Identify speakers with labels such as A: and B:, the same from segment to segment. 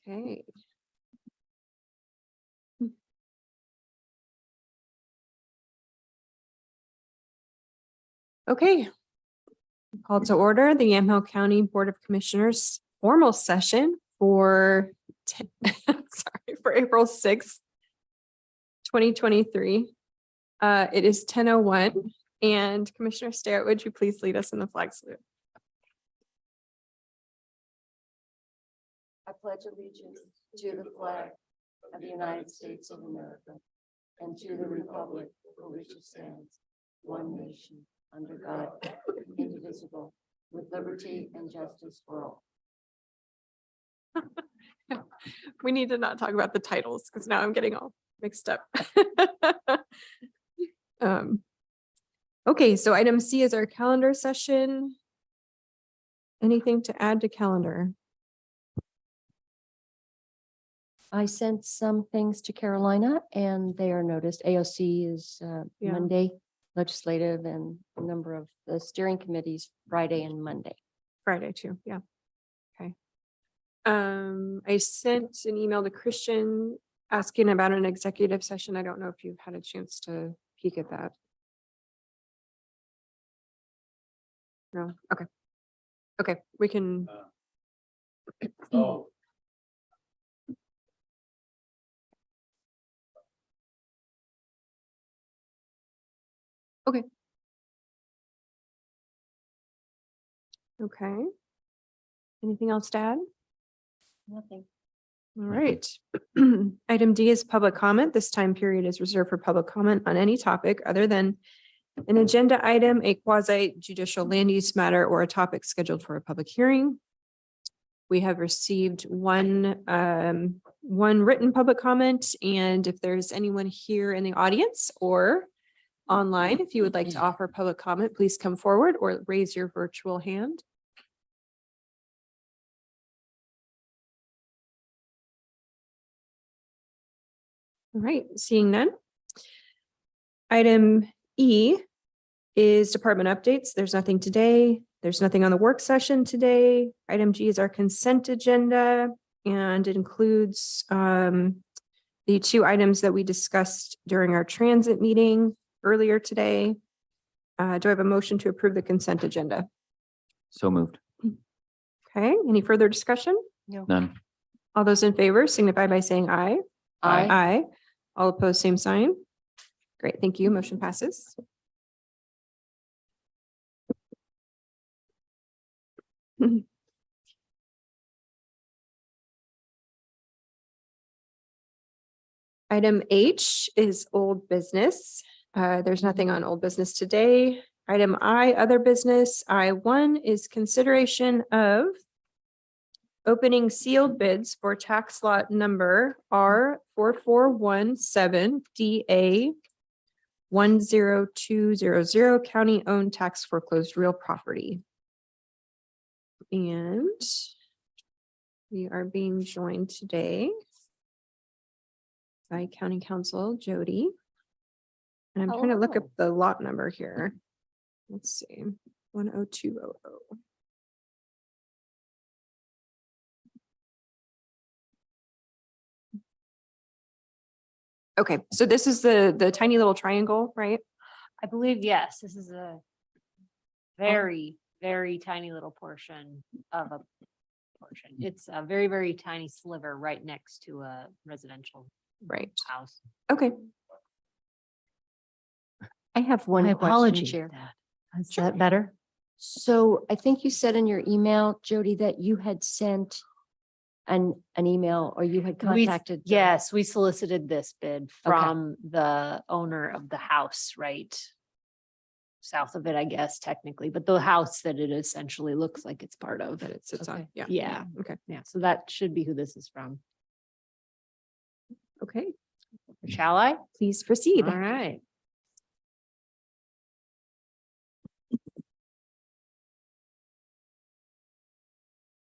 A: Okay. Okay. Call to order the Yamhill County Board of Commissioners formal session for for April 6th, 2023. It is 10:01 and Commissioner Starrett, would you please lead us in the flag salute?
B: I pledge allegiance to the flag of the United States of America and to the republic for which it stands, one nation, under God, indivisible, with liberty and justice for all.
A: We need to not talk about the titles because now I'm getting all mixed up. Okay, so item C is our calendar session. Anything to add to calendar?
B: I sent some things to Carolina and they are noticed. AOC is
A: Yeah.
B: Monday, legislative, and a number of the steering committees Friday and Monday.
A: Friday too, yeah. Okay. I sent an email to Christian asking about an executive session. I don't know if you've had a chance to peek at that. No, okay. Okay, we can.
C: Oh.
A: Okay. Okay. Anything else to add?
B: Nothing.
A: All right. Item D is public comment. This time period is reserved for public comment on any topic other than an agenda item, a quasi judicial land use matter, or a topic scheduled for a public hearing. We have received one written public comment, and if there's anyone here in the audience or online, if you would like to offer public comment, please come forward or raise your virtual hand. All right, seeing none. Item E is department updates. There's nothing today. There's nothing on the work session today. Item G is our consent agenda and it includes the two items that we discussed during our transit meeting earlier today. Do I have a motion to approve the consent agenda?
C: So moved.
A: Okay, any further discussion?
B: No.
C: None.
A: All those in favor signify by saying aye.
B: Aye.
A: Aye. All opposed, same sign. Great, thank you. Motion passes. Item H is old business. There's nothing on old business today. Item I, other business. I1 is consideration of opening sealed bids for tax lot number R4417DA 10200 county owned tax foreclosed real property. And we are being joined today by County Counsel Jody. And I'm trying to look up the lot number here. Let's see, 10200. Okay, so this is the tiny little triangle, right?
D: I believe, yes, this is a very, very tiny little portion of a portion. It's a very, very tiny sliver right next to a residential
A: Right.
D: house.
A: Okay.
B: I have one
D: My
B: question,
D: apologies.
B: Chair.
D: Is that better?
B: So I think you said in your email, Jody, that you had sent an email or you had contacted.
D: Yes, we solicited this bid from the owner of the house, right? South of it, I guess, technically, but the house that it essentially looks like it's part of.
A: That it sits on,
B: Okay.
A: yeah.
D: Yeah,
A: Okay,
D: yeah, so that should be who this is from.
A: okay,
D: Shall I?
A: please proceed.
D: All right.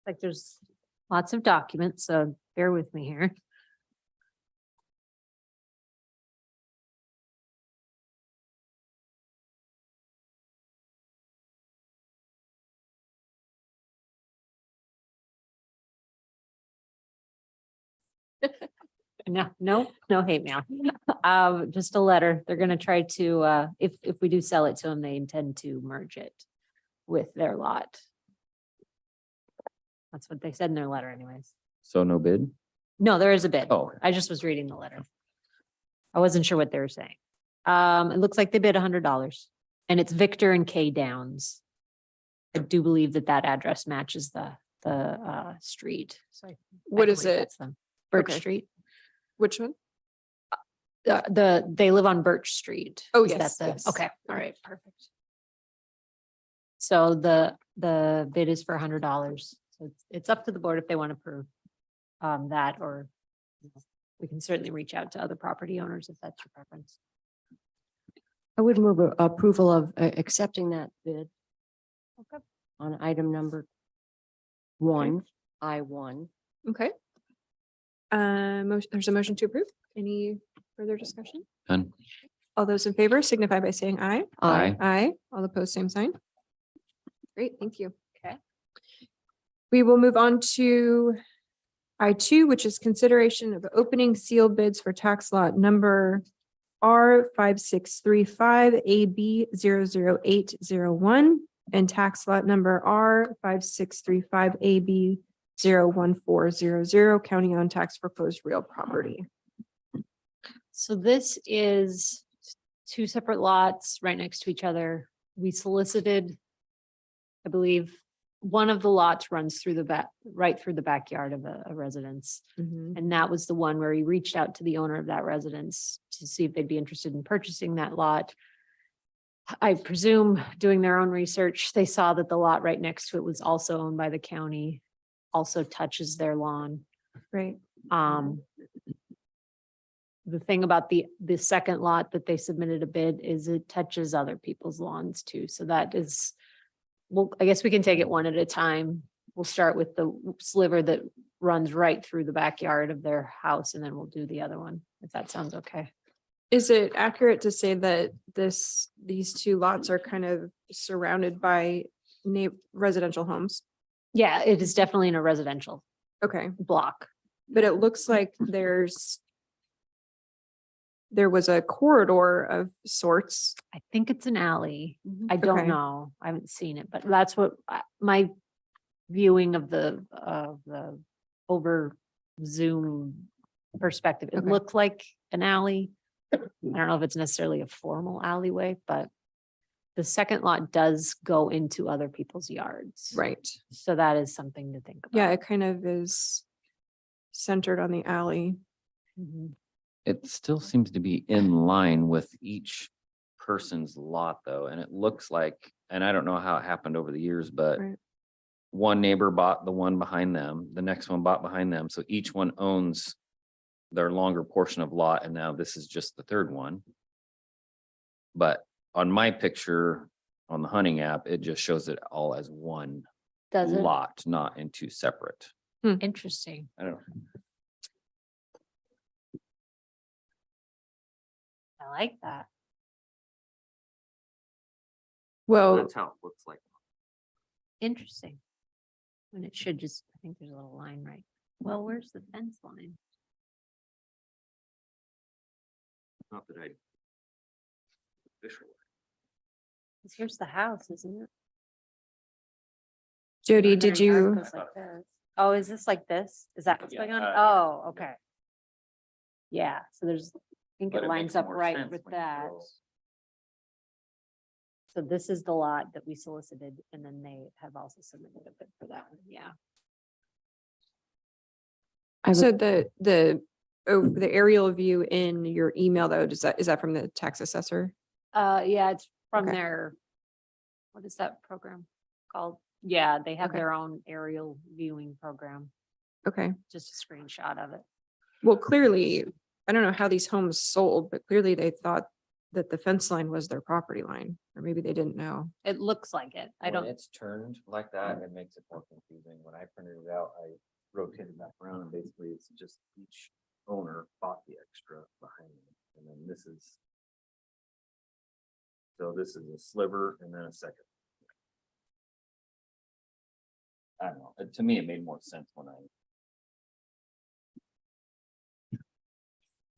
D: Like there's lots of documents, so bear with me here. No hate mail. Just a letter. They're gonna try to, if we do sell it to them, they intend to merge it with their lot. That's what they said in their letter anyways.
C: So no bid?
D: No, there is a bid.
C: Oh,
D: I just was reading the letter. I wasn't sure what they were saying. It looks like they bid $100 and it's Victor and K Downs. I do believe that that address matches the street. So I
A: What is
D: believe
A: it?
D: that's them. Birch
A: Okay.
D: Street.
A: Which one?
D: They live on Birch Street.
A: Oh,
D: Is that
A: yes,
D: the-
A: yes.
D: Okay, all right, perfect. So the bid is for $100. So it's up to the board if they want to approve that, or you know, we can certainly reach out to other property owners if that's your preference.
B: I would move approval of accepting that bid.
D: Okay.
B: On item number 1, I1.
A: Okay. There's a motion to approve. Any further discussion?
C: done.
A: All those in favor signify by saying aye.
C: Aye.
A: Aye. All opposed, same sign. Great, thank you.
D: Okay.
A: We will move on to I2, which is consideration of opening sealed bids for tax lot number R5635 AB 00801 and tax lot number R5635 AB 01400, counting on tax foreclosed real property.
D: So this is two separate lots right next to each other. We solicited, I believe, one of the lots runs through the back, right through the backyard of a residence. And that was the one where he reached out to the owner of that residence to see if they'd be interested in purchasing that lot. I presume doing their own research, they saw that the lot right next to it was also owned by the county, also touches their lawn.
A: Right.
D: The thing about the second lot that they submitted a bid is it touches other people's lawns too. So that is, well, I guess we can take it one at a time. We'll start with the sliver that runs right through the backyard of their house, and then we'll do the other one, if that sounds okay.
A: Is it accurate to say that these two lots are kind of surrounded by residential homes?
D: Yeah, it is definitely in a residential
A: Okay,
D: block.
A: but it looks like there was a corridor of sorts.
D: I think it's an alley. I
A: Okay.
D: don't know. I haven't seen it, but that's what my viewing of the over Zoom perspective. It
A: Okay.
D: looked like an alley. I don't know if it's necessarily a formal alleyway, but the second lot does go into other people's yards.
A: Right.
D: So that is something to think about.
A: Yeah, it kind of is centered on the alley.
D: Mhm.
C: It still seems to be in line with each person's lot though, and it looks like, and I don't know how it happened over the years, but
A: Right.
C: one neighbor bought the one behind them, the next one bought behind them, so each one owns their longer portion of lot, and now this is just the third one. But on my picture, on the hunting app, it just shows it all as one
D: Does it?
C: lot, not in two separate.
D: Interesting.
C: I don't know.
D: I like that.
A: Well,
C: That's how it looks like.
D: Interesting. When it should just, I think there's a little line, right? Well, where's the fence line?
C: Not that I. Visual.
D: 'Cause here's the house, isn't it?
A: Jody,
D: And
A: did
D: their yard
A: you,
D: goes like this. Oh, is this like this? Is that what's
C: Yeah,
D: going on?
C: yeah.
D: Oh, okay. Yeah, so there's, I think
C: But
D: it
C: it
D: lines
C: makes
D: up
C: more
D: right
C: sense
D: with
C: when you
D: that.
C: go-
D: So this is the lot that we solicited, and then they have also submitted a bid for that one, yeah.
A: so the aerial view in your email though, is that from the tax assessor?
D: Yeah, it's from
A: Okay.
D: their, what is that program called? Yeah, they have
A: Okay.
D: their own aerial viewing program,
A: Okay,
D: just a screenshot of it.
A: well, clearly, I don't know how these homes sold, but clearly they thought that the fence line was their property line, or maybe they didn't know.
D: It looks like it. I
C: When
D: don't,
C: it's turned like that, it makes it more confusing. When I printed it out, I rotated back around and basically it's just each owner bought the extra behind them. And then this is. So this is a sliver and then a second. I don't know. To me, it made more sense when I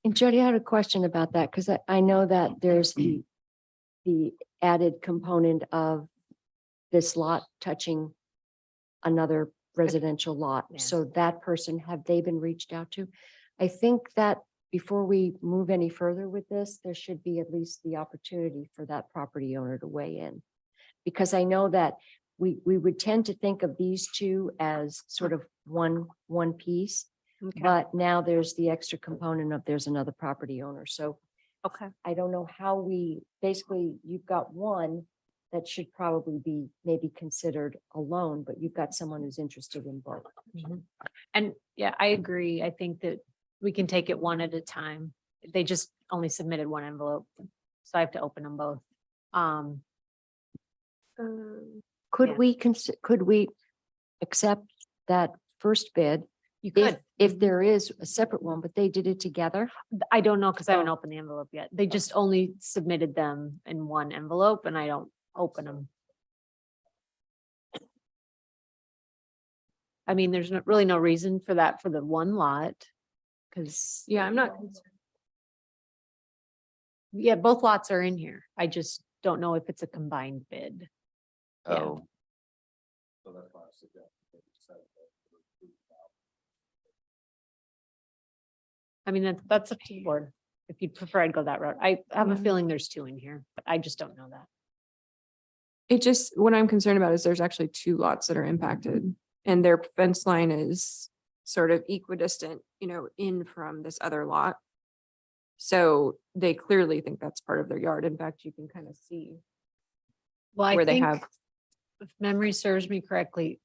B: And Jody, I had a question about that because I know that there's the added component of this lot touching another residential lot.
D: Yeah.
B: So that person, have they been reached out to? I think that before we move any further with this, there should be at least the opportunity for that property owner to weigh in. Because I know that we would tend to think of these two as sort of one piece.
A: Okay.
B: But now there's the extra component of there's another property owner. So
D: Okay.
B: I don't know how basically, you've got one that should probably be maybe considered alone, but you've got someone who's interested in both.
D: And yeah, I agree. I think that we can take it one at a time. They just only submitted one envelope, so I have to open them both.
B: Could
D: Yeah.
B: could we accept that first bid?
D: You
B: If,
D: could,
B: if there is a separate one, but they did it together?
D: I don't know, because I haven't
B: Oh.
D: opened the envelope yet. They just only submitted them in one envelope and I don't open them. I mean, there's really no reason for that for the one lot. Cause
A: Yeah, I'm not concerned.
D: yeah, both lots are in here. I just don't know if it's a combined bid. Yeah.
C: Oh,
D: I mean, that's up to the board. If you'd prefer, I'd go that route. I have a
A: Yeah.
D: feeling there's two in here, but I just don't know that.
A: It just, what I'm concerned about is there's actually two lots that are impacted and their fence line is sort of equidistant, in from this other lot. So they clearly think that's part of their yard. In fact, you can kind of see
D: Well, I
A: where they
D: think,
A: have,
D: if memory serves me correctly,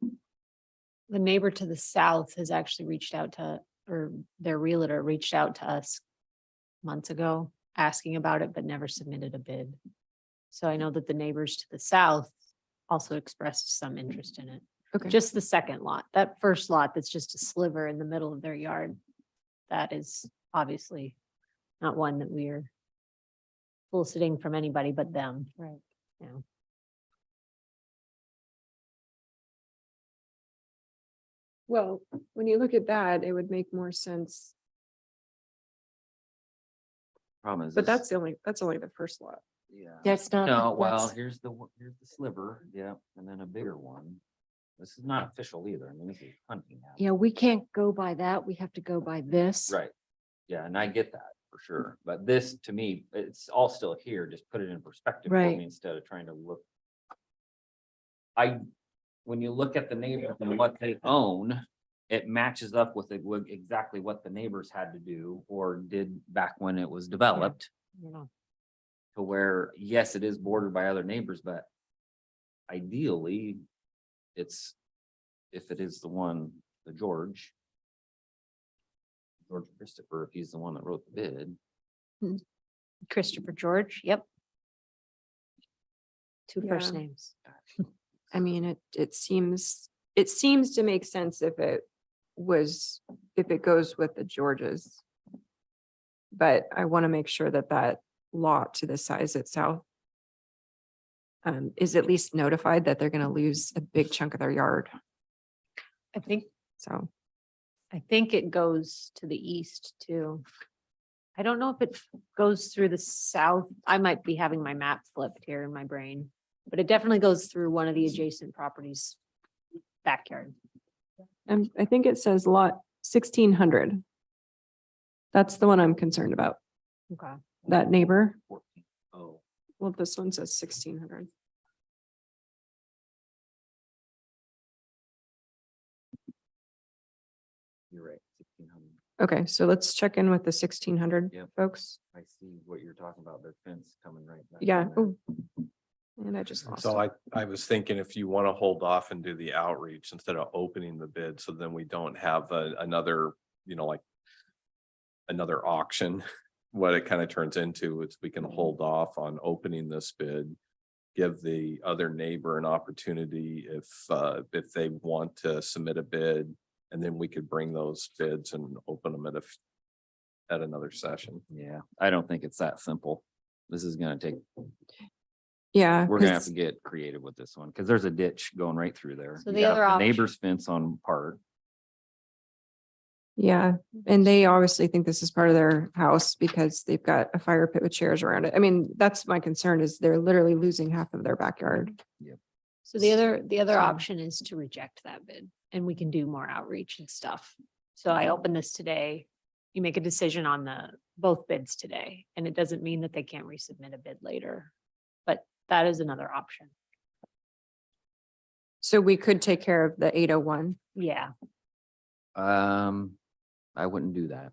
D: the neighbor to the south has actually reached out to, or their realtor reached out to us months ago, asking about it, but never submitted a bid. So I know that the neighbors to the south also expressed some interest in it.
A: okay,
D: Just the second lot, that first lot that's just a sliver in the middle of their yard. That is obviously not one that we are soliciting from anybody but them.
B: Right.
D: Yeah.
A: well, when you look at that, it would make more sense,
C: problem is.
A: but
C: this-
A: that's only the first lot.
C: Yeah.
B: That's not.
C: No, well,
B: that's-
C: here's the sliver, yeah, and then a bigger one. This is not official either. I mean, this is hunting now.
B: Yeah, we can't go by that. We have to go by this.
C: Right. Yeah, and I get that for sure. But this, to me, it's all still here. Just put it in perspective for
B: Right.
C: me instead of trying to look. When you look at the neighbors and what they own, it matches up with exactly what the neighbors had to do or did back when it was developed.
D: You know,
C: To where, yes, it is bordered by other neighbors, but ideally, it's, if it is the one, the George Christopher, if he's the one that wrote the bid.
D: Christopher George, yep. Two first
A: Yeah.
D: names.
A: I mean, it seems to make sense if it goes with the Georges. But I want to make sure that that lot to the size itself is at least notified that they're going to lose a big chunk of their yard.
D: I think it goes to the east too. I don't know if it goes through the south. I might be having my map flipped here in my brain, but it definitely goes through one of the adjacent properties' backyard.
A: And I think it says lot 1600. That's the one I'm concerned about.
D: Okay.
A: That neighbor.
C: 14. Oh,
A: Well, this one says 1600.
C: you're right, 1600.
A: Okay, so let's check in with the 1600
C: Yep.
A: folks.
C: I see what you're talking about, their fence coming right back.
A: Yeah.
C: in there.
A: Oh. And I just lost
E: So
A: it.
E: I was thinking if you want to hold off and do the outreach instead of opening the bid, so then we don't have another, like another auction. What it kind of turns into is we can hold off on opening this bid. Give the other neighbor an opportunity if they want to submit a bid. And then we could bring those bids and open them at another session.
C: Yeah, I don't think it's that simple. This is gonna take,
A: Yeah.
C: we're gonna have
A: 'cause-
C: to get creative with this one, because there's a ditch going right through there.
D: So
C: You
D: the
C: got
D: other option-
C: Neighbor's fence on part.
A: Yeah, and they obviously think this is part of their house because they've got a fire pit with chairs around it. I mean, that's my concern is they're literally losing half of their backyard.
D: So the other
A: So-
D: option is to reject that bid and we can do more outreach and stuff. So I open this today. You make a decision on both bids today, and it doesn't mean that they can't resubmit a bid later. But that is another option.
A: So we could take care of the 801.
D: Yeah,
C: I wouldn't do that.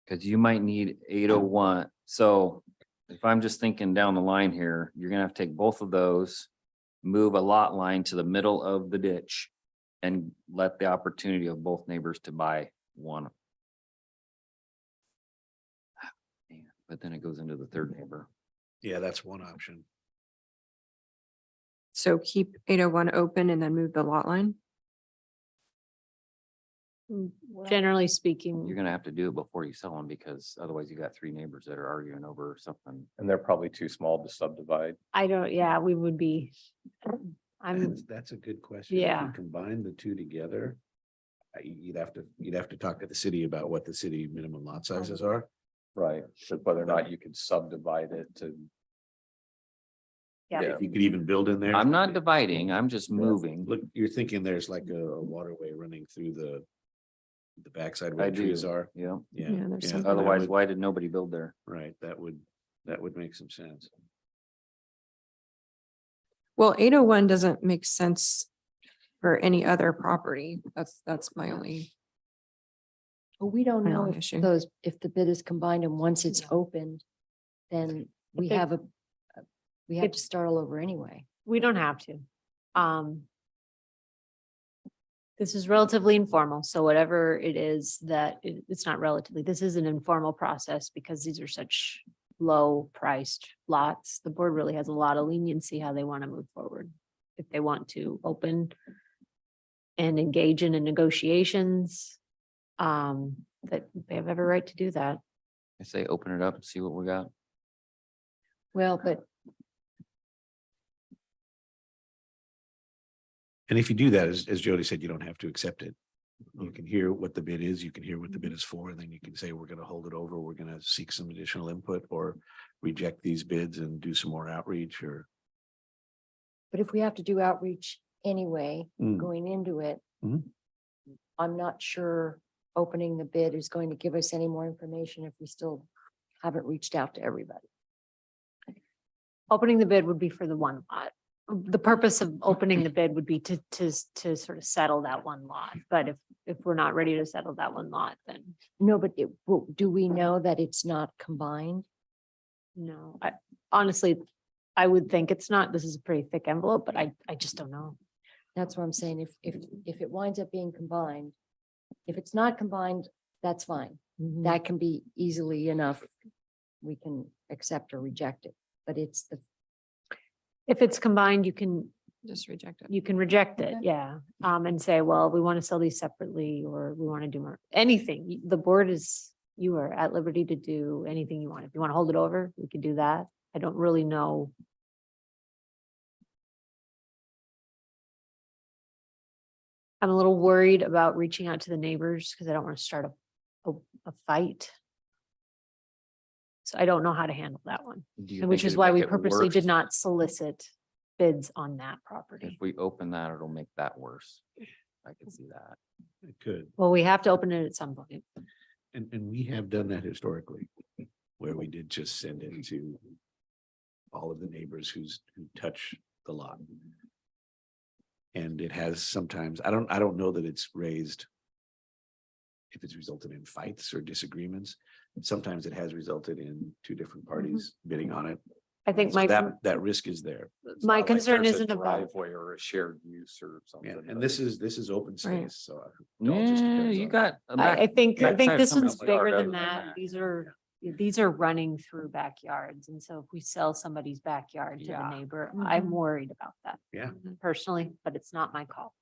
C: Cause you might need 801. So if I'm just thinking down the line here, you're gonna have to take both of those, move a lot line to the middle of the ditch and let the opportunity of both neighbors to buy one. But then it goes into the third neighbor.
F: Yeah, that's one option.
A: So keep 801 open and then move the lot line.
D: generally
C: You're
D: speaking,
C: gonna have to do it before you sell them because otherwise you got three neighbors that are arguing over something.
E: And they're probably too small to subdivide.
D: I don't, yeah, we would be. I'm,
F: That's a good question. If you
D: Yeah.
F: Combine the two together. You'd have to talk to the city about what the city minimum lot sizes are.
E: Right. But whether or not you could subdivide it to.
D: Yeah.
F: If you could even build in there.
C: I'm not dividing, I'm just moving.
F: Look, you're thinking there's like a waterway running through the backside
C: I
F: where the trees
C: do.
F: are.
C: Yeah,
A: Yeah, there's
F: yeah,
A: something.
F: that
C: otherwise,
F: would-
C: why did nobody build there?
F: Right, that would make some sense.
A: Well, 801 doesn't make sense for any other property. That's my only,
B: Well, we don't
A: My
B: know
A: only
B: if
A: issue.
B: if the bid is combined and once it's opened, then we
D: they-
B: have we have
D: If-
B: to start all over anyway.
D: we don't have to. This is relatively informal, so whatever it is that it's not relatively, this is an informal process because these are such low priced lots. The board really has a lot of leniency how they want to move forward. If they want to open and engage in negotiations, that they have every right to do that.
C: I say open it up and see what we got.
B: Well, but
F: And if you do that, as Jody said, you don't have to accept it. You can hear what the bid is, you can hear what the bid is for, and then you can say, we're gonna hold it over, we're gonna seek some additional input or reject these bids and do some more outreach or.
B: if we have to do outreach anyway,
F: Mm.
B: going into it,
F: Mhm.
B: I'm not sure opening the bid is going to give us any more information if we still haven't reached out to everybody.
D: Opening the bid would be for the one lot. The purpose of opening the bid would be to sort of settle that one lot. But if we're not ready to settle that one lot, then
B: No, but do we know that it's not combined?
D: no. I honestly, I would think it's not. This is a pretty thick envelope, but I just don't know.
B: That's what I'm saying. If it winds up being combined, if it's not combined, that's fine. That can be easily enough. We can accept or reject it, but it's
D: If it's combined, you can
A: just reject it.
D: reject it,
B: Okay.
D: yeah. And say, well, we want to sell these separately, or we want to do more, anything. The board you are at liberty to do anything you want. If you want to hold it over, we can do that. I don't really know. I'm a little worried about reaching out to the neighbors because I don't want to start a fight. So I don't know how to handle that one,
C: Do you
D: and which
C: think
D: is
C: it'd
D: why
C: make
D: we
C: it
D: purposely did
C: worse?
D: not solicit bids on that property.
C: If we open that, it'll make that worse. I can see that.
F: It could,
D: Well, we have to open it at some point.
F: and we have done that historically, where we did just send it to all of the neighbors who touch the lot. And it has sometimes, I don't know that it's raised. If it's resulted in fights or disagreements, sometimes it has resulted in two different parties bidding on it.
D: I think
F: So
D: my,
F: that risk is there.
D: my
E: Like
D: concern
E: there's a
D: isn't about,
E: driveway or a shared use or something.
F: Yeah, and
E: but
F: this is open
A: Right.
F: space, so. it all just
C: Yeah,
F: depends
C: you
F: on-
C: got. a
D: I
C: back-
D: think
C: backside of
D: this
C: somebody's
D: one's bigger
C: yard other
D: than
C: than
D: that. These are running through backyards. And so if we sell somebody's backyard to the
C: Yeah.
D: neighbor, I'm worried about that.
F: Yeah.
D: Personally, but it's not my call.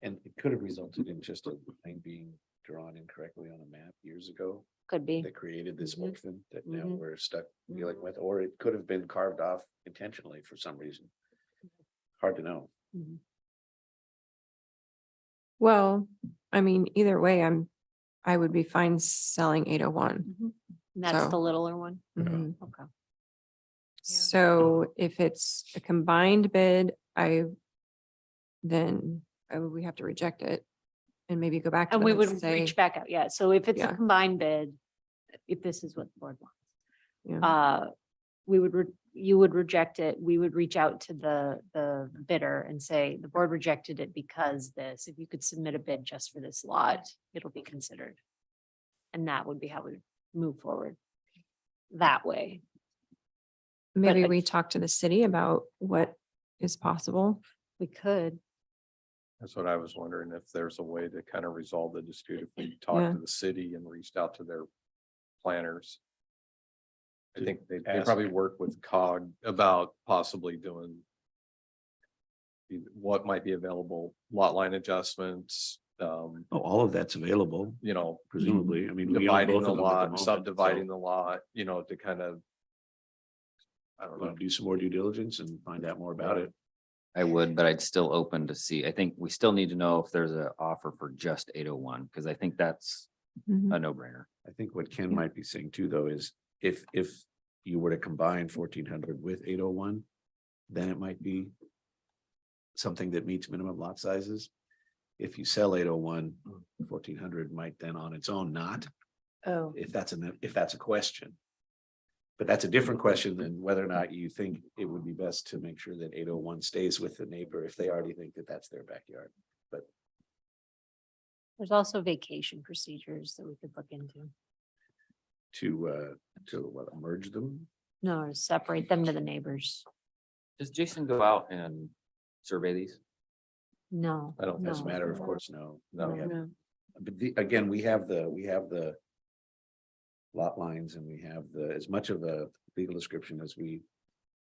F: And it could have resulted in just a line being drawn incorrectly on a map years ago
D: Could be.
F: that created this
D: Mhm.
F: orphan that now
D: Mhm.
F: we're stuck dealing with, or it could have been carved off intentionally for some reason. Hard to know.
A: Well, I mean, either way, I would be fine selling 801.
D: And that's
A: So-
D: the littler one.
A: Mhm.
D: Okay.
A: So if it's a combined bid, then we have to reject it and maybe go back to
D: And
A: them
D: we
A: and
D: would
A: say,
D: reach back out. Yeah. So if it's a
A: Yeah.
D: combined bid, if this is what the board wants.
A: yeah,
D: You would reject it. We would reach out to the bidder and say, the board rejected it because this, if you could submit a bid just for this lot, it'll be considered. And that would be how we move forward. That way.
A: maybe
D: I-
A: we talk to the city about what is possible.
D: We could.
E: That's what I was wondering, if there's a way to kind of resolve the dispute, if we talked
A: Yeah.
E: to the city and reached out to their planners. I think they
F: ask-
E: probably work with COG about possibly doing what might be available, lot line adjustments,
F: Oh, all of that's available,
E: you know,
F: presumably. I mean, we own
E: dividing
F: both
E: the
F: of them at the
E: lot,
F: moment,
E: subdividing
F: so
E: the lot, you know, to kind of. I don't
F: wanna
E: know.
F: do some more due diligence and find out more about it.
C: I would, but I'd still open to see. I think we still need to know if there's an offer for just 801, because I think that's
A: Mhm.
C: a no-brainer.
F: I think what Ken might be saying too, though, is if you were to combine 1400 with 801, then it might be something that meets minimum lot sizes. If you sell 801, 1400 might then on its own not,
B: Oh,
F: if that's a question. But that's a different question than whether or not you think it would be best to make sure that 801 stays with the neighbor if they already think that that's their backyard.
D: There's also vacation procedures that we could look into.
F: To what, merge them?
D: No, to separate them to the neighbors.
C: Does Jason go out and survey these?
D: No.
E: I don't think
F: As a
D: no.
F: matter of course, no.
E: No.
F: Yeah. But again, we have the lot lines and we have as much of a legal description as we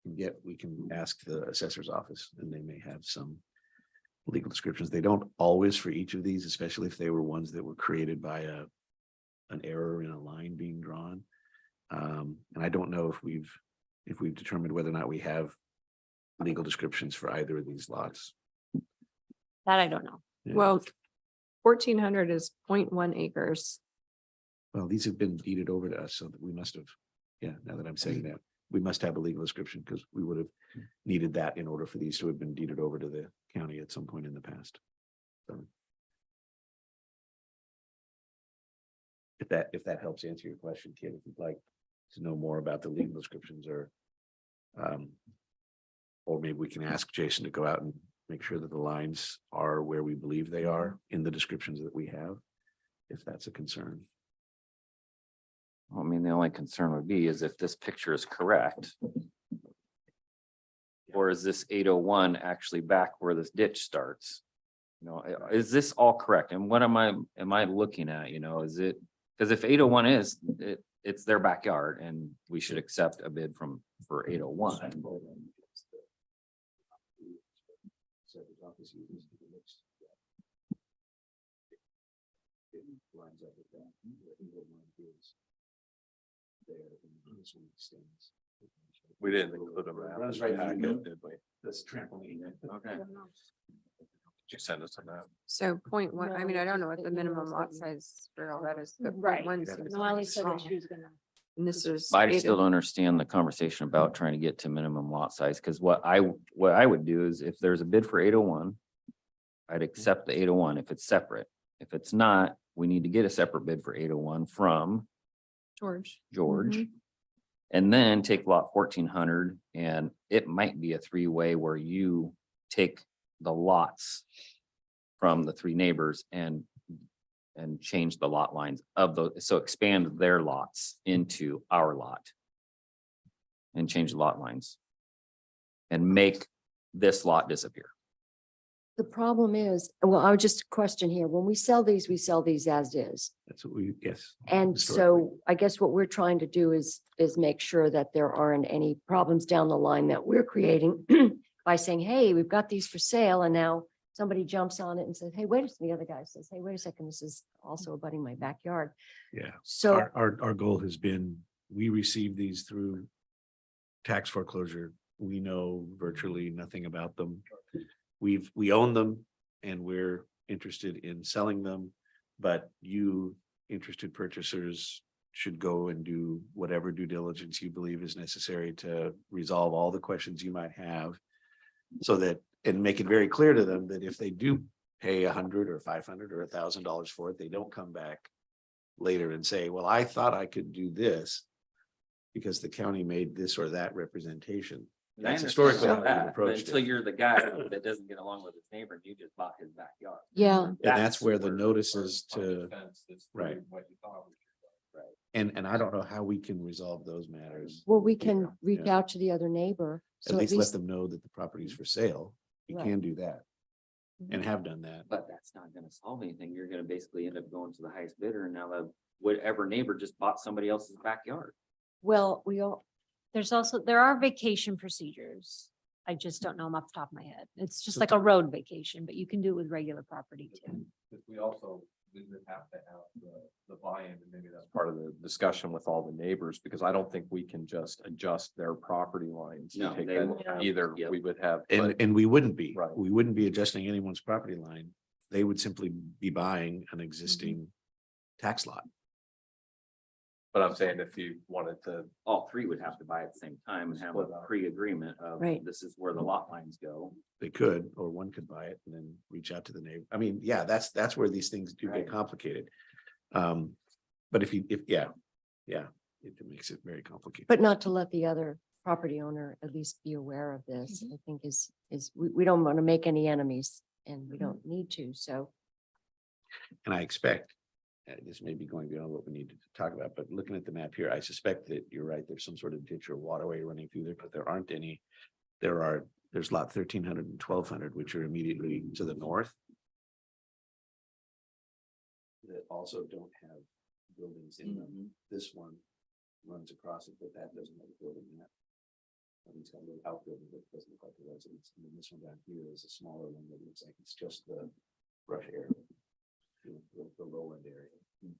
F: can get. We can ask the assessor's office and they may have some legal descriptions. They don't always for each of these, especially if they were ones that were created by an error in a line being drawn. And I don't know if we've determined whether or not we have legal descriptions for either of these lots.
D: That I don't know.
F: Yeah.
A: Well, 1400 is 0.1 acres.
F: Well, these have been deeded over to us, so that we must have, now that I'm saying that, we must have a legal description because we would have needed that in order for these to have been deeded over to the county at some point in the past. So. If that helps answer your question, Kid, if you'd like to know more about the legal descriptions or maybe we can ask Jason to go out and make sure that the lines are where we believe they are in the descriptions that we have, if that's a concern.
C: I mean, the only concern would be is if this picture is correct. Or is this 801 actually back where this ditch starts? You know, is this all correct? And what am I looking at, you know, is it, because if 801 is, it's their backyard and we should accept a bid for 801.
E: We didn't include them in that
F: Runs right through
E: packet,
F: you.
E: did we?
F: That's trampoline.
C: Okay.
E: Did you send us on that?
A: So 0.1, I mean, I don't know what the
B: No,
A: minimum
B: it's
A: lot
B: not.
A: size for all that is. but
D: Right.
A: 0.1
F: Yeah.
A: seems
D: No, Ellie
A: pretty
D: said that
A: small.
D: she was gonna.
A: And this is.
C: I
A: eight-
C: still don't understand the conversation about trying to get to minimum lot size, because what I would do is if there's a bid for 801. I'd accept the 801 if it's separate. If it's not, we need to get a separate bid for 801 from
A: George.
C: George.
A: Mhm.
C: And then take lot 1400 and it might be a three-way where you take the lots from the three neighbors and change the lot lines of those, so expand their lots into our lot. And change the lot lines. And make this lot disappear.
B: the problem is, well, I would just question here, when we sell these as is.
F: That's what yes.
B: And
F: historically.
B: so I guess what we're trying to do is make sure that there aren't any problems down the line that we're creating by saying, hey, we've got these for sale, and now somebody jumps on it and says, hey, wait a second, the other guy says, hey, wait a second, this is also abutting my backyard.
F: Yeah,
B: So,
F: our goal has been, we receive these through tax foreclosure. We know virtually nothing about them. We own them and we're interested in selling them, but you interested purchasers should go and do whatever due diligence you believe is necessary to resolve all the questions you might have. So that, and make it very clear to them that if they do pay $100 or $500 or $1,000 for it, they don't come back later and say, well, I thought I could do this because the county made this or that representation.
C: And I
F: That's
C: understand
F: historically
C: all
F: how we've
C: that, but
F: approached
C: Until
F: it.
C: you're the guy that doesn't get along with his neighbor and you just bought his backyard.
B: Yeah,
F: And that's where the notices
E: On the
F: to,
E: fence that's
F: right.
E: what you thought we should do.
F: and I don't know how we can resolve those matters.
B: well, we can reach
F: Yeah.
B: out to the other neighbor.
F: At
B: So
F: least let them know that the property is for sale. You
B: Right.
F: can do that and have done that.
C: But that's not gonna solve anything. You're gonna basically end up going to the highest bidder and now the whatever neighbor just bought somebody else's backyard.
B: Well, we all,
D: There are vacation procedures. I just don't know them off the top of my head. It's just
F: So
D: like a road vacation, but you can do it with regular property too.
E: But we also, we would have to have the buy-in, and maybe that's part of the discussion with all the neighbors, because I don't think we can just adjust their property lines. to
C: No,
E: take
C: they
E: that
C: will have-
E: Either
C: yep.
E: we would have.
F: And we wouldn't be,
E: Right.
F: we wouldn't be adjusting anyone's property line. They would simply be buying an existing tax lot.
E: But I'm saying if you wanted to,
C: All three would have to buy at the same time and have a
E: Split up.
C: pre-agreement of
B: Right.
C: this is where the lot lines go.
F: They could, or one could buy it and then reach out to the neighbor. I mean, yeah, that's where these things do
C: Right.
F: get complicated. But if it makes it very complicated.
B: but not to let the other property owner at least be aware of this, I think we don't want to make any enemies and we don't need to, so.
F: And I expect, this may be going beyond what we need to talk about, but looking at the map here, I suspect that you're right, there's some sort of ditch or waterway running through there, but there aren't any. There's lot 1,300 and 1,200, which are immediately to the north. That also don't have buildings in them. This one runs across it, but that doesn't have a building in it. It's got a little outbuilding, but it doesn't look like a residence. And then this one down here is a smaller one that looks like it's just the brush area. The low end area.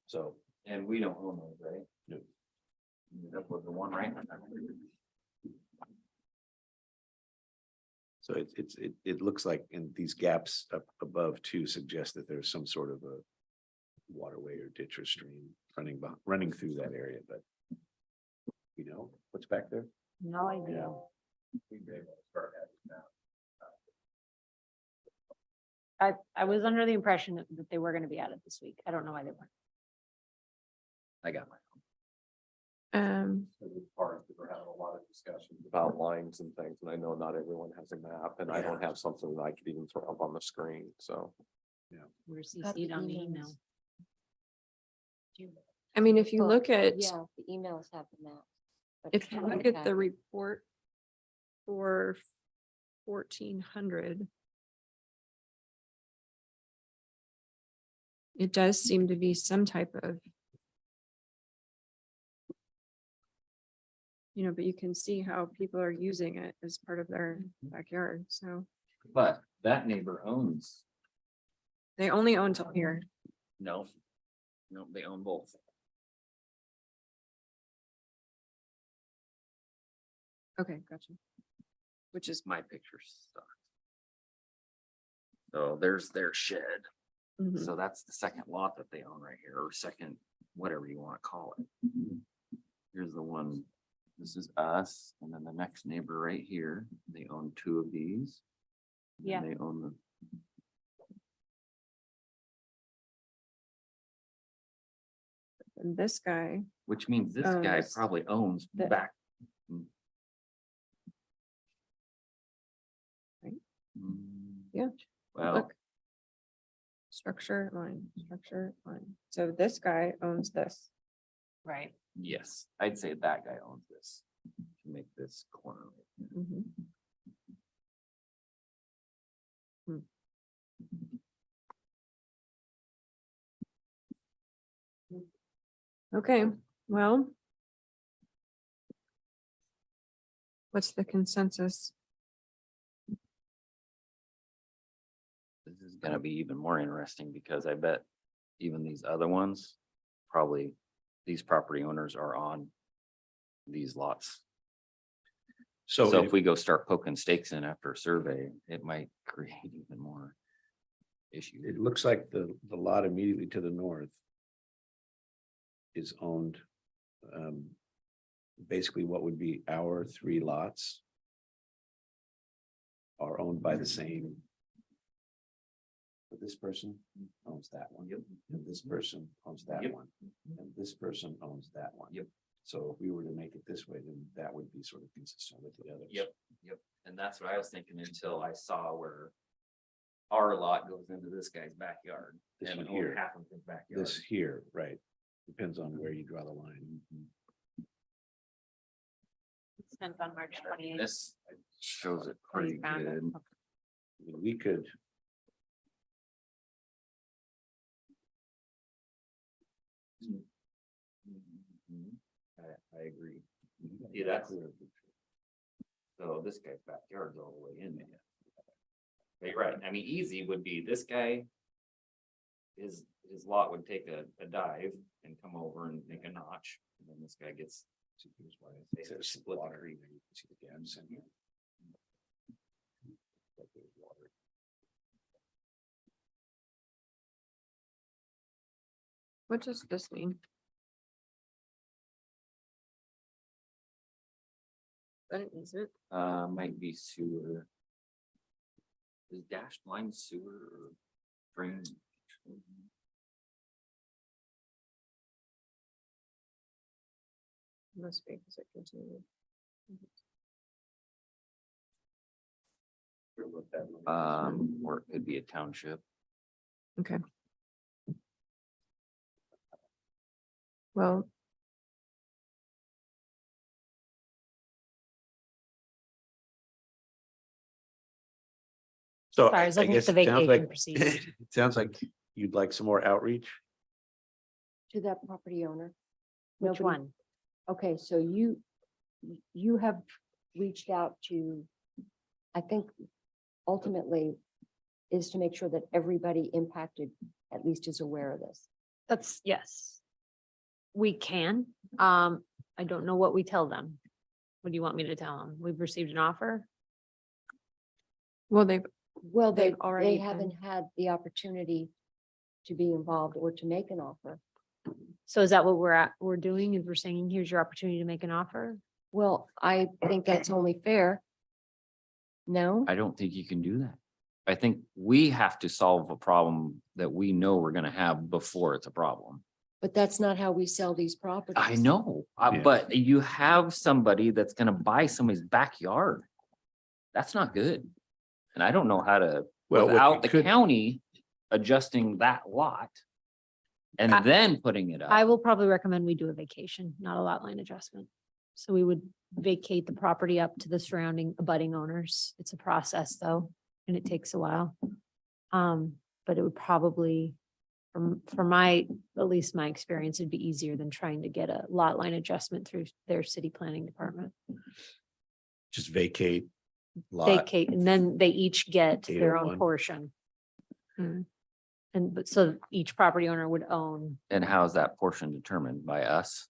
F: So,
C: And we don't own those, right?
F: No.
C: That was the one, right?
F: so it looks like, and these gaps up above too suggest that there's some sort of a waterway or ditch or stream running through that area, but you know, what's back there?
D: No idea.
E: we may want to start adding that.
D: I was under the impression that they were gonna be added this week. I don't know why they weren't.
C: I got my.
E: Because it's hard, because we're having a lot of discussions about lines and things, and I know not everyone has a map, and I don't have something that I could even throw up on the screen, so.
D: We're
B: Got the
D: CC'd on the email.
B: emails.
A: I mean, if you
B: Well,
A: look at,
B: Yeah, the emails have the map. but
A: if you
B: I
A: look
B: don't
A: at the
B: have-
A: report for 1,400. It does seem to be some type of. But you can see how people are using it as part of their backyard, so
C: But that neighbor owns,
A: they only own till here.
C: no. No, they own both.
A: Okay, gotcha.
C: Which is my picture stuff. So there's their shed.
A: Mhm.
C: So that's the second lot that they own right here, or second, whatever you want to call it. Here's the one, this is us, and then the next neighbor right here, they own two of these. And
D: Yeah.
C: They own the.
A: And this guy,
C: Which means this guy
A: Owns
C: probably owns
A: the-
C: back.
A: Right.
C: Mm,
A: Yeah.
C: Well,
A: look. Structure line, structure line. So this guy owns this.
D: Right.
C: yes, I'd say that guy owns this. To make this corner. right here.
A: Mhm. Hmm. Okay, well. What's the consensus?
C: This is gonna be even more interesting because I bet even these other ones, probably these property owners are on these lots. So
F: So
C: if we go start poking stakes in after a survey, it might create even more. issue.
F: It looks like the lot immediately to the north is owned, basically what would be our 3 lots are owned by the same. But this person owns that one. Yep. And this person owns that
C: Yep.
F: one. And this person owns that one.
C: Yep.
F: So if we were to make it this way, then that would be sort of consistent with the others.
C: Yep. And that's what I was thinking until I saw where our lot goes into this guy's backyard.
F: This
C: and
F: one
C: only
F: here.
C: half of his backyard.
F: This here, right, depends on where you draw the line.
D: Sent on March 28th.
C: This shows it
D: Oh, you
C: pretty
D: found it.
C: good.
F: We could.
C: I agree. See, that's, so this guy's backyard's all the way in there. But you're right, I mean, easy would be this guy. His lot would take a dive and come over and make a notch, and then this guy gets. Here's why I say
F: There's
C: split the
F: water,
C: creek.
F: you can see the dams in here. Like there's water.
A: What does this mean? That an easement?
C: Might be sewer. Is dashed line sewer or drain?
A: Must be, because it continued.
C: Or it could be a township.
A: Okay. Well.
F: So
D: Sorry, I was looking at
F: guess
D: the
F: it sounds
D: vacation
F: like-
D: procedure.
F: It sounds like you'd like some more outreach.
B: To that property owner.
D: Which
B: Nobody-
D: one?
B: Okay, so you have reached out to, I think ultimately is to make sure that everybody impacted at least is aware of this.
D: That's, yes. We can. I don't know what we tell them. What do you want me to tell them? We've received an offer?
A: Well, they've,
B: Well, they
A: They've already
B: haven't had the opportunity to be involved or to make an offer.
D: So is that what we're doing? Is we're saying, here's your opportunity to make an offer?
B: Well, I think that's only fair. No,
C: I don't think you can do that. I think we have to solve a problem that we know we're gonna have before it's a problem.
B: but that's not how we sell these properties.
C: I know,
F: Yeah.
C: but you have somebody that's gonna buy somebody's backyard. That's not good. And I don't know how to,
F: Well, what
C: without
F: you
C: the
F: could-
C: county adjusting that lot. And
D: I-
C: then putting it up.
D: I will probably recommend we do a vacation, not a lot line adjustment. So we would vacate the property up to the surrounding abutting owners. It's a process though, and it takes a while. But it would probably, from my, at least my experience, it'd be easier than trying to get a lot line adjustment through their city planning department.
F: Just vacate. Lot,
D: Vacate, and then they each get their own
F: 801.
D: portion. And but so each property owner would own,
C: And how's that portion determined by us?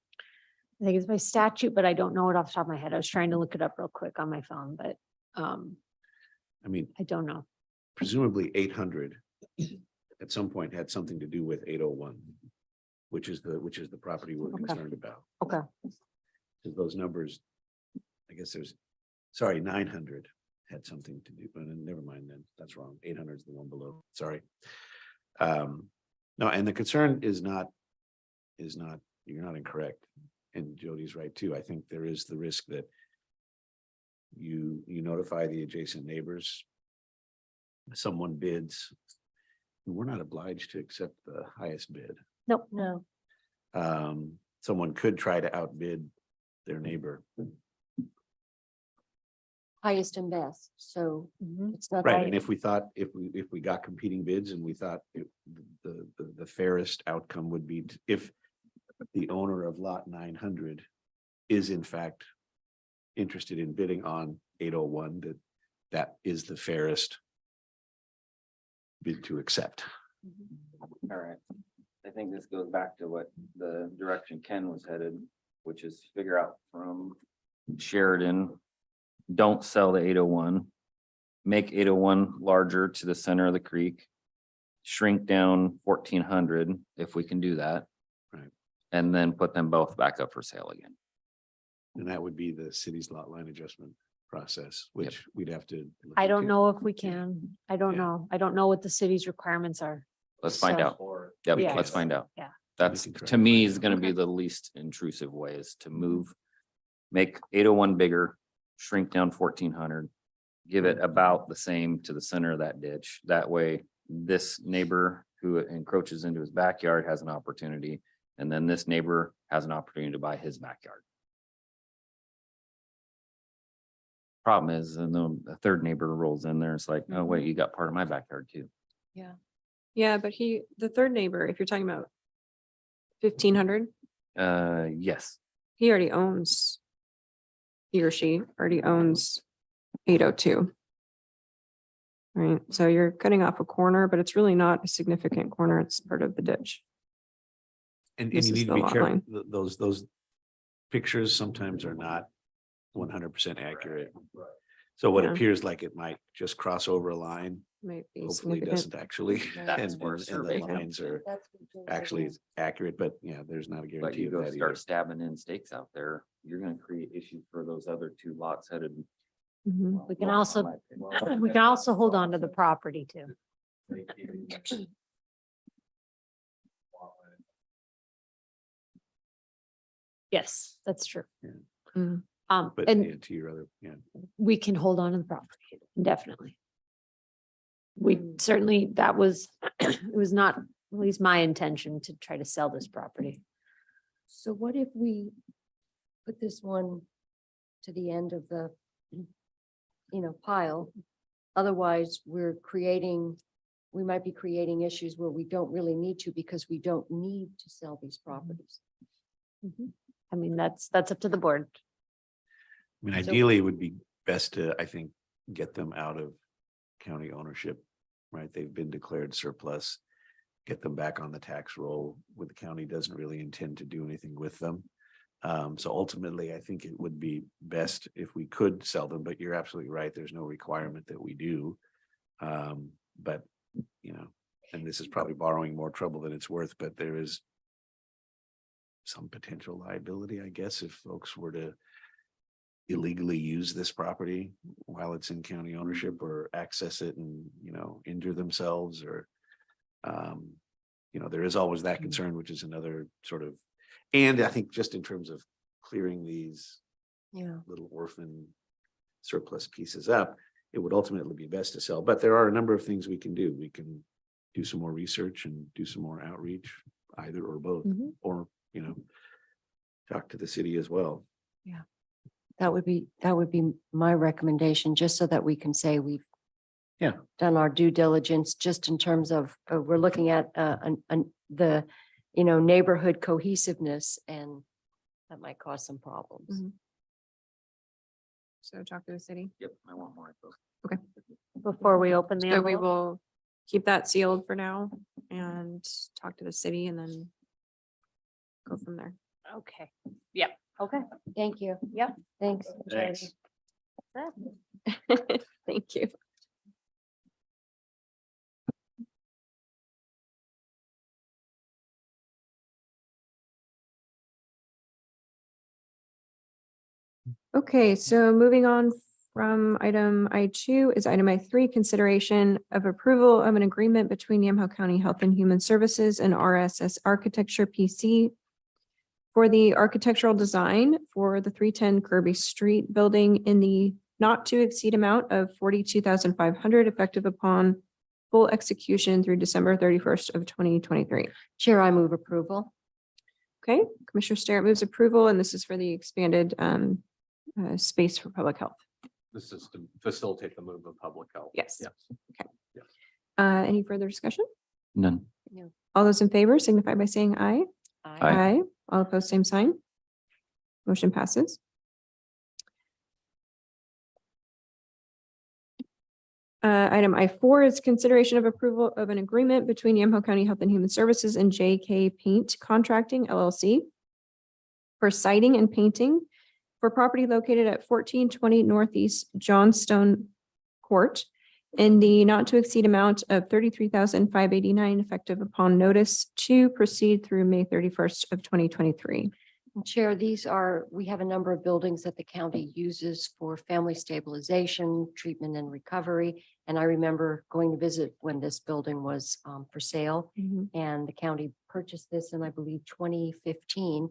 D: I think it's by statute, but I don't know it off the top of my head. I was trying to look it up real quick on my phone, but
F: I mean,
D: I don't know.
F: presumably 800 at some point had something to do with 801, which is the property we're
D: Okay.
F: concerned about.
D: Okay.
F: Because those numbers, I guess sorry, 900 had something to do, but never mind then, that's wrong. 800 is the one below, sorry. No, and the concern is not, you're not incorrect. And Jody's right too. I think there is the risk that you notify the adjacent neighbors. Someone bids. We're not obliged to accept the highest bid.
D: Nope.
B: No,
F: Someone could try to outbid their neighbor.
B: highest and best, so
D: Mhm.
B: it's not.
F: Right,
B: all-
F: and if we thought, if we got competing bids and we thought the fairest outcome would be if the owner of lot 900 is in fact interested in bidding on 801, that is the fairest bid to accept.
C: All right. I think this goes back to what the direction Ken was headed, which is figure out from Sheridan. Don't sell the 801. Make 801 larger to the center of the creek. shrink down 1,400 if we can do that.
F: Right.
C: And then put them both back up for sale again.
F: And that would be the city's lot line adjustment process, which we'd have to. look
D: I don't
F: into.
D: know if we can. I don't
F: Yeah.
D: know. I don't know what the city's requirements are.
C: Let's find
D: So-
C: out. Yep,
D: Yeah.
C: let's find out.
D: Yeah.
C: That's,
F: We can try
C: to
F: to
C: me,
F: find
C: is
F: out.
C: gonna be
D: Okay.
C: the least intrusive way is to move, make 801 bigger, shrink down 1,400. Give it about the same to the center of that ditch. That way, this neighbor who encroaches into his backyard has an opportunity. And then this neighbor has an opportunity to buy his backyard. Problem is, and then a third neighbor rolls in there, it's like, oh, wait, you got part of my backyard too.
A: Yeah, but the third neighbor, if you're talking about 1,500,
C: Yes,
A: he already owns. He or she already owns 802. Right, so you're cutting off a corner, but it's really not a significant corner. It's part of the ditch.
F: And
A: This
F: you
A: is
F: need to
A: the
F: be
A: lot
F: careful,
A: line.
F: those pictures sometimes are not 100% accurate. So what
A: Yeah.
F: appears like it might just cross over a line,
A: Might be
F: hopefully
A: significant.
F: doesn't actually.
C: That's
F: And
C: where
F: and the
C: survey comes
F: lines are
B: That's what Jim
F: actually
B: said.
F: accurate, but yeah, there's not a
C: but
F: guarantee
C: you
F: of
C: go
F: that either.
C: start stabbing in stakes out there, you're gonna create issues for those other two lots headed.
A: Mhm.
D: We can also, we can also hold on to the property too. Yes, that's true.
F: Yeah.
A: Mm.
F: But
D: And
F: yeah, to your other, yeah.
D: we can hold on to the property, definitely. We certainly, that was, it was not, at least my intention to try to sell this property.
B: So what if we put this one to the end of the, pile? Otherwise, we might be creating issues where we don't really need to because we don't need to sell these properties.
D: I mean, that's up to the board.
F: I mean,
B: So-
F: ideally, it would be best to, I think, get them out of county ownership, right? They've been declared surplus. Get them back on the tax roll, where the county doesn't really intend to do anything with them. So ultimately, I think it would be best if we could sell them, but you're absolutely right. There's no requirement that we do. But, and this is probably borrowing more trouble than it's worth, but there is some potential liability, I guess, if folks were to illegally use this property while it's in county ownership or access it and, injure themselves or, there is always that concern, which is another sort of, and I think just in terms of clearing these
B: Yeah.
F: little orphan surplus pieces up, it would ultimately be best to sell, but there are a number of things we can do. We can do some more research and do some more outreach, either or both,
D: Mhm.
F: or, talk to the city as well.
B: That would be my recommendation, just so that we can say we've
F: Yeah.
B: done our due diligence, just in terms of, we're looking at, the, neighborhood cohesiveness, and that might cause some problems.
A: Mhm. So talk to the city.
C: Yep, I want more info.
D: Before we open the
A: So we
D: envelope.
A: will keep that sealed for now and talk to the city and then go from there.
D: Okay, yep, okay.
B: Thank you.
D: Yep.
B: Thanks.
F: Thanks.
A: Thank you. Okay, so moving on from item I2 is item I3, consideration of approval of an agreement between Yamhill County Health and Human Services and RSS Architecture PC for the architectural design for the 310 Kirby Street building in the not to exceed amount of 42,500 effective upon full execution through December 31st of 2023.
B: Chair, I move approval.
A: Okay, Commissioner Starrett moves approval, and this is for the expanded space for public health.
E: This is to facilitate the move of public health.
A: Yes.
E: Yes.
A: Any further discussion?
C: None.
A: All those in favor signify by saying aye.
C: Aye.
A: All opposed, same sign. Motion passes. Item I4 is consideration of approval of an agreement between Yamhill County Health and Human Services and JK Paint Contracting LLC for siding and painting for property located at 1420 Northeast Johnstone Court in the not to exceed amount of 33,589 effective upon notice to proceed through May 31st of 2023.
B: Chair, we have a number of buildings that the county uses for family stabilization, treatment and recovery. And I remember going to visit when this building was for sale, and the county purchased this in, I believe, 2015.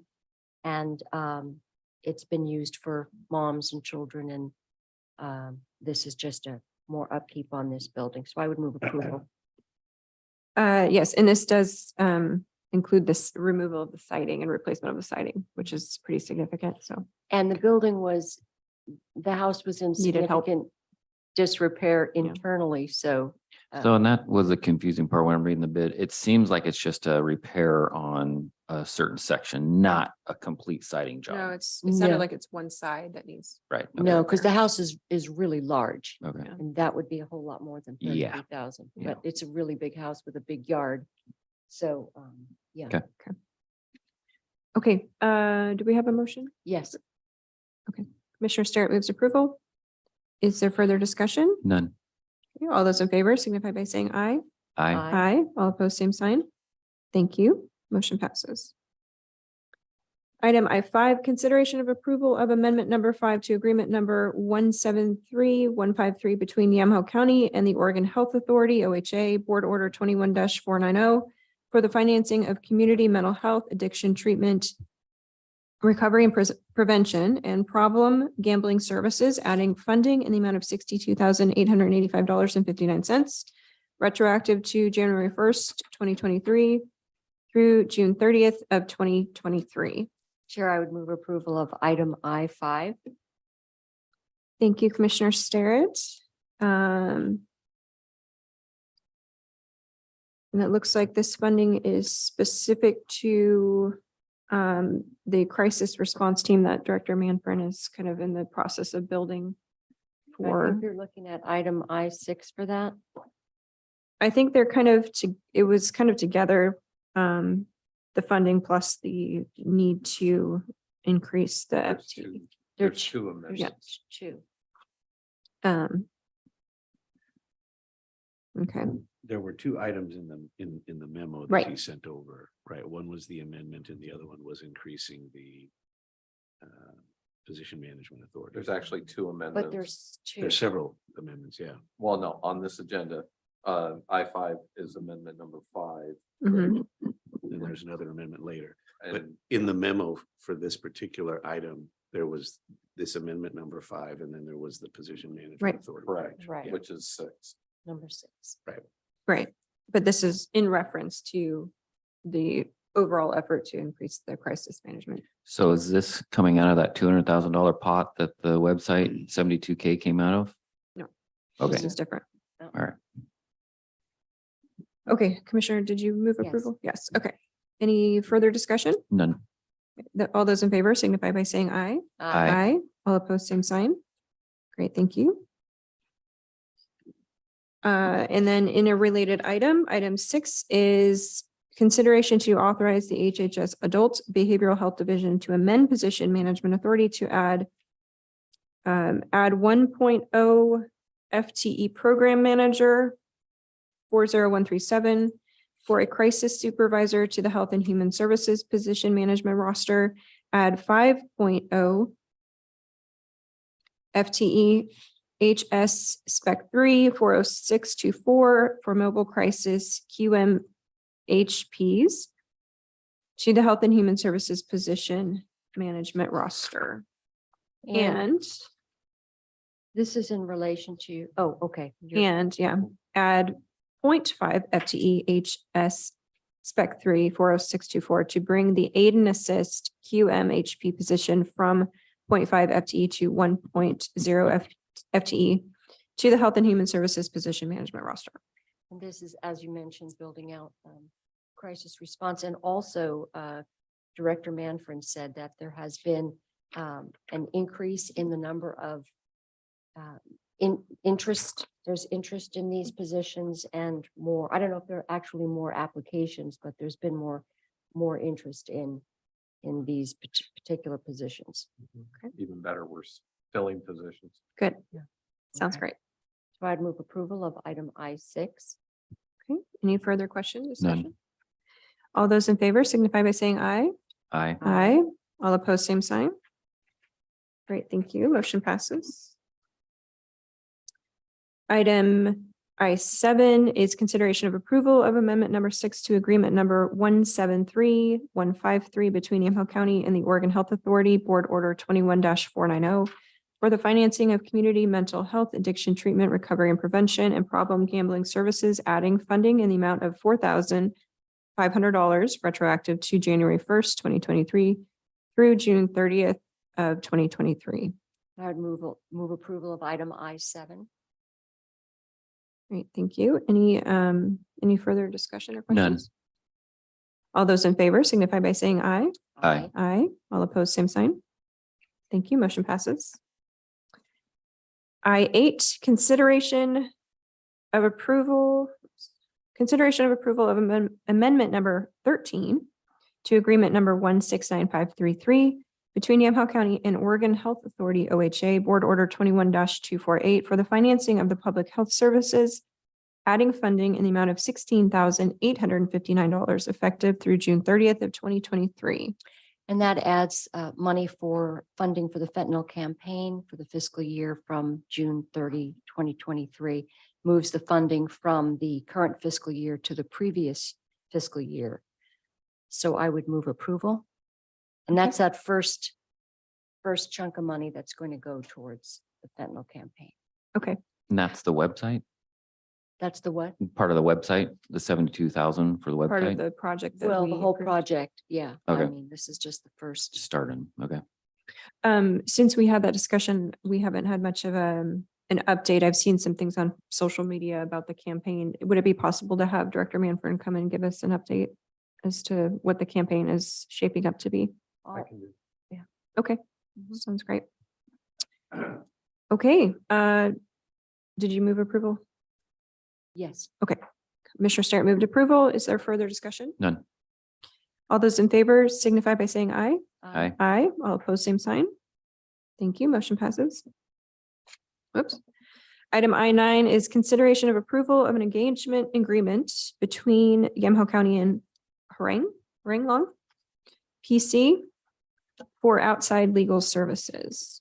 B: And it's been used for moms and children, and this is just a more upkeep on this building. So I would move approval.
A: Yes, and this does include this removal of the siding and replacement of the siding, which is pretty significant. So
B: And the house was in
A: Needed help.
B: significant disrepair internally, so.
C: So, and that was a confusing part when I'm reading the bid. It seems like it's just a repair on a certain section, not a complete siding
A: no,
C: job.
A: it
B: No.
A: sounded like it's one side that needs.
C: Right.
B: No, because the house is really large,
C: Okay.
B: and that would be a whole lot more than
C: Yeah.
B: 33,000.
C: Yeah.
B: But it's a really big house with a big yard. So, yeah.
C: Okay.
A: Okay, do we have a motion?
B: Yes,
A: Commissioner Sterrett moves approval. Is there further discussion?
C: None.
A: Okay, all those in favor signify by saying aye.
C: Aye.
A: Aye. All opposed, same sign. Thank you. Motion passes. Item I5, consideration of approval of amendment number 5 to agreement number 173153 between Yamaha County and the Oregon Health Authority, OHA, Board Order 21-490 for the financing of community mental health, addiction treatment, recovery and prevention, and problem gambling services, adding funding in the amount of $62,885.59, retroactive to January 1st, 2023 through June 30th of 2023.
B: Chair, I would move approval of item I5.
A: Thank you, Commissioner Sterrett. And it looks like this funding is specific to the crisis response team that Director Manfred is kind of in the process of building
B: I
A: for.
B: think you're looking at item I6 for that.
A: I think they're kind of, it was kind of together, the funding plus the need to increase the
E: There's
A: FT.
E: two-
B: There are
E: There's two amendments.
A: Yeah.
B: Two.
A: Okay,
F: There were two items in the memo
A: Right.
F: that he sent over, right? One was the amendment and the other one was increasing the position management authority.
E: There's actually two amendments.
B: But there's two.
F: There's several amendments, yeah.
E: Well, no, on this agenda, I5 is amendment number 5.
A: mhm,
F: And there's another amendment later. But
E: And
F: in the memo for this particular item, there was this amendment number 5, and then there was the position management
A: Right.
F: authority.
E: Correct.
B: Right.
E: which is 6.
B: Number 6.
A: right. But this is in reference to the overall effort to increase the crisis management.
C: So is this coming out of that $200,000 pot that the website 72K came out of?
A: No.
C: Okay,
A: This is different.
C: all right.
A: Okay, Commissioner, did you move
B: Yes.
A: approval? Yes, okay. Any further discussion?
C: None.
A: All those in favor signify by saying aye.
C: Aye.
A: All opposed, same sign. Great, thank you. And then in a related item, item 6 is consideration to authorize the HHS Adult Behavioral Health Division to amend position management authority to add 1.0 FTE program manager 40137 for a crisis supervisor to the Health and Human Services position management roster, add 5.0 FTE HS Spec 3 40624 for mobile crisis QMHPs to the Health and Human Services position management roster.
B: And
A: And,
B: this is in relation to, oh, okay.
A: add 0.5 FTE HS Spec 3 40624 to bring the aid and assist QMHP position from 0.5 FTE to 1.0 FTE to the Health and Human Services position management roster.
B: And this is, as you mentioned, building out crisis response. And also Director Manfred said that there has been an increase in the number of interest. There's interest in these positions and more. I don't know if there are actually more applications, but there's been more interest in these particular positions.
E: Even better, we're filling positions.
A: Good.
B: Yeah.
A: Sounds
B: Okay.
A: great.
B: So I'd move approval of item I6.
A: Okay, any further questions?
C: None.
A: Discussion? All those in favor signify by saying aye.
C: Aye.
A: Aye. All opposed, same sign. Great, thank you. Motion passes. Item I7 is consideration of approval of amendment number 6 to agreement number 173153 between Yamhill County and the Oregon Health Authority, Board Order 21-490 for the financing of community mental health, addiction treatment, recovery and prevention, and problem gambling services, adding funding in the amount of $4,500 retroactive to January 1st, 2023 through June 30th of 2023.
B: I would move approval of item I7.
A: Great, thank you. Any further discussion or
C: None.
A: questions? All those in favor signify by saying aye.
C: Aye.
A: Aye. All opposed, same sign. Thank you. Motion passes. I8, consideration of approval of amendment number 13 to agreement number 169533 between Yamhill County and Oregon Health Authority, OHA, Board Order 21-248 for the financing of the public health services, adding funding in the amount of $16,859 effective through June 30th of 2023.
B: And that adds money for funding for the fentanyl campaign for the fiscal year from June 30, 2023. Moves the funding from the current fiscal year to the previous fiscal year. So I would move approval. And that's that first chunk of money that's going to go towards the fentanyl campaign.
A: Okay,
C: And that's the website,
B: That's the what?
C: part of the website, the 72,000 for the
A: part of
C: website,
A: the project. that
B: Well, the
A: we
B: whole
A: approved.
B: project, yeah. I
C: Okay.
B: mean, this is just the first.
C: starting. Okay.
A: Since we had that discussion, we haven't had much of an update. I've seen some things on social media about the campaign. Would it be possible to have Director Manfred come and give us an update as to what the campaign is shaping up to be? Okay, sounds great. Okay, did you move approval?
B: Yes.
A: Commissioner Starrett moved approval. Is there further discussion?
C: None.
A: All those in favor signify by saying aye.
C: Aye.
A: Aye. All opposed, same sign. Thank you. Motion passes. Oops. Item I9 is consideration of approval of an engagement agreement between Yamhill County and Haranglong PC for outside legal services.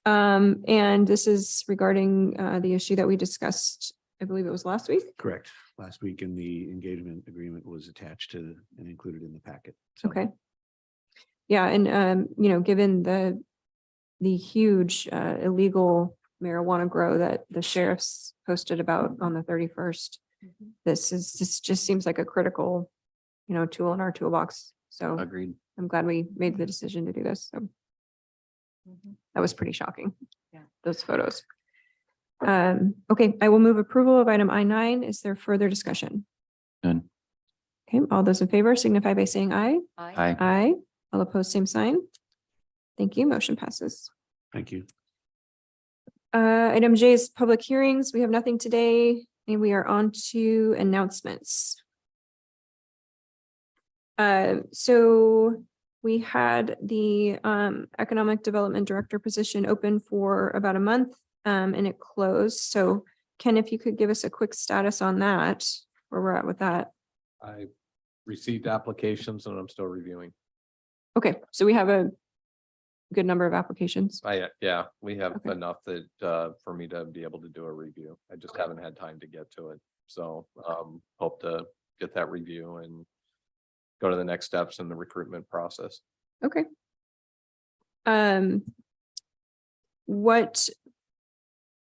A: And this is regarding the issue that we discussed, I believe it was last week.
F: Correct. Last week in the engagement agreement was attached to and included in the packet. So
A: Okay. Yeah, and given the huge illegal marijuana grow that the sheriffs posted about on the 31st, this just seems like a critical, tool in our toolbox. So
C: Agreed.
A: I'm glad we made the decision to do this. So that was pretty shocking.
B: Yeah.
A: Those photos. Okay, I will move approval of item I9. Is there further discussion?
C: None.
A: Okay, all those in favor signify by saying aye.
C: Aye.
A: Aye. All opposed, same sign. Thank you. Motion passes.
F: thank you.
A: Item J is public hearings. We have nothing today, and we are on to announcements. So we had the Economic Development Director position open for about a month, and it closed. So Ken, if you could give us a quick status on that, where we're at with that.
E: I received applications and I'm still reviewing.
A: Okay, so we have a good number of applications.
E: Yeah, we have
A: Okay.
E: enough that for me to be able to do a review. I just haven't had time to get to it. So hope to get that review and go to the next steps in the recruitment process.
A: Okay.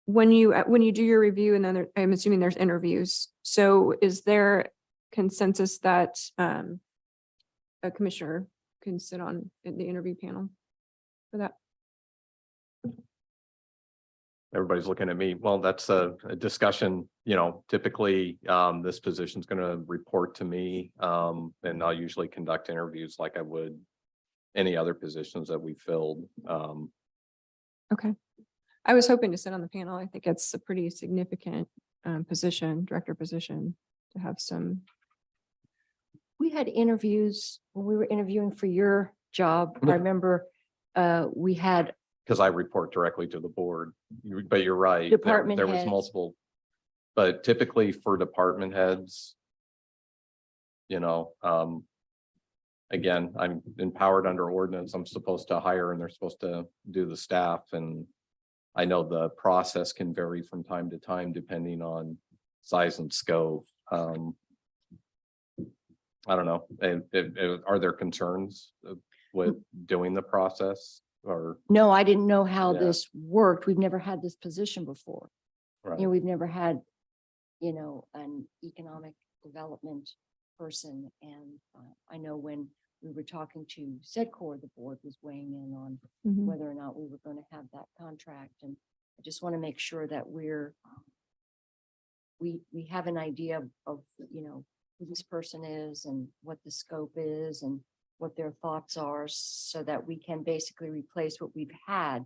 A: When you do your review and then I'm assuming there's interviews. So is there consensus that a commissioner can sit on the interview panel for that?
E: Everybody's looking at me. Well, that's a discussion, typically this position's going to report to me. And I'll usually conduct interviews like I would any other positions that we filled.
A: Okay. I was hoping to sit on the panel. I think it's a pretty significant position, director position, to have some.
B: We had interviews when we were interviewing for your job. I
C: Yeah.
B: remember we had
E: because I report directly to the board. But you're right.
B: Department
E: There was
B: heads.
E: multiple. But typically for department heads, again, I'm empowered under ordinance. I'm supposed to hire and they're supposed to do the staff. And I know the process can vary from time to time depending on size and scope. I don't know. Are there concerns with doing the process or?
B: No, I didn't know how
E: Yeah.
B: this worked. We've never had this position before.
E: Right.
B: We've never had, an economic development person. And I know when we were talking to SEDCOR, the board was weighing in on
A: Mhm.
B: whether or not we were going to have that contract. And I just want to make sure that we have an idea of, who this person is and what the scope is and what their thoughts are, so that we can basically replace what we've had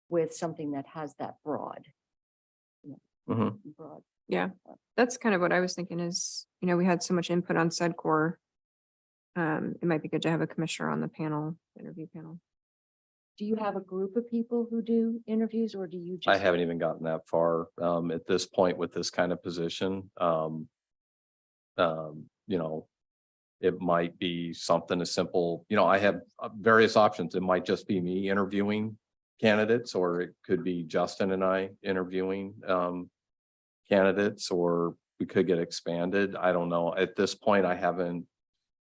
B: with something that has that broad.
E: Mhm.
B: Broad.
A: Yeah, that's kind of what I was thinking is, we had so much input on SEDCOR. It might be good to have a commissioner on the panel, interview panel.
B: Do you have a group of people who do interviews, or do you just?
E: I haven't even gotten that far at this point with this kind of position. It might be something as simple, I have various options. It might just be me interviewing candidates, or it could be Justin and I interviewing candidates, or we could get expanded. I don't know. At this point, I haven't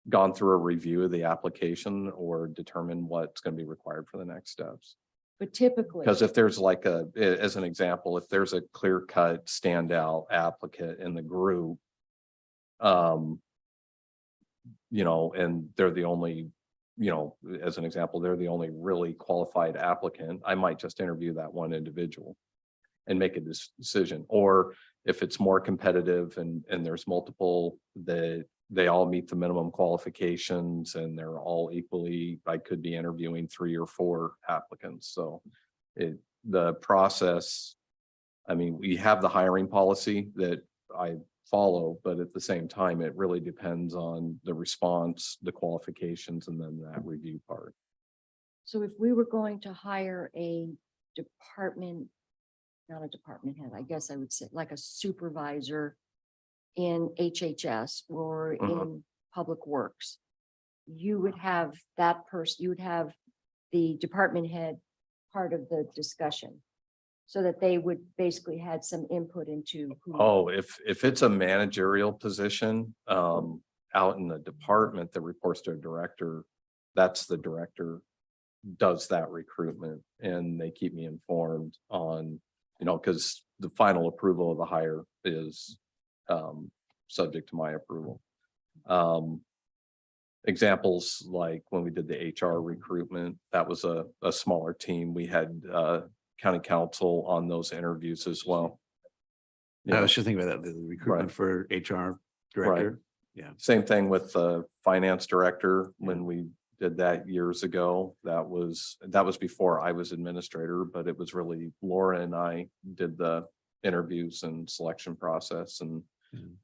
E: gone through a review of the application or determined what's going to be required for the next steps.
B: But typically.
E: Because if there's like as an example, if there's a clear cut standout applicant in the group, and they're the only, as an example, they're the only really qualified applicant, I might just interview that one individual and make a decision. Or if it's more competitive and there's multiple that they all meet the minimum qualifications and they're all equally, I could be interviewing 3 or 4 applicants. So the process, I mean, we have the hiring policy that I follow, but at the same time, it really depends on the response, the qualifications, and then that review part.
B: So if we were going to hire a department, not a department head, I guess I would say like a supervisor in HHS or in Public Works, you would have that person, you would have the department head part of the discussion, so that they would basically had some input into.
E: Oh, if it's a managerial position out in the department that reports to a director, that's the director does that recruitment, and they keep me informed on, because the final approval of the hire is subject to my approval. Examples like when we did the HR recruitment, that was a smaller team. We had county council on those interviews as well.
F: I was just thinking about that, the recruitment for HR director. Yeah.
E: Same thing with the finance director. When we did that years ago, that was before I was administrator, but it was really Laura and I did the interviews and selection process. And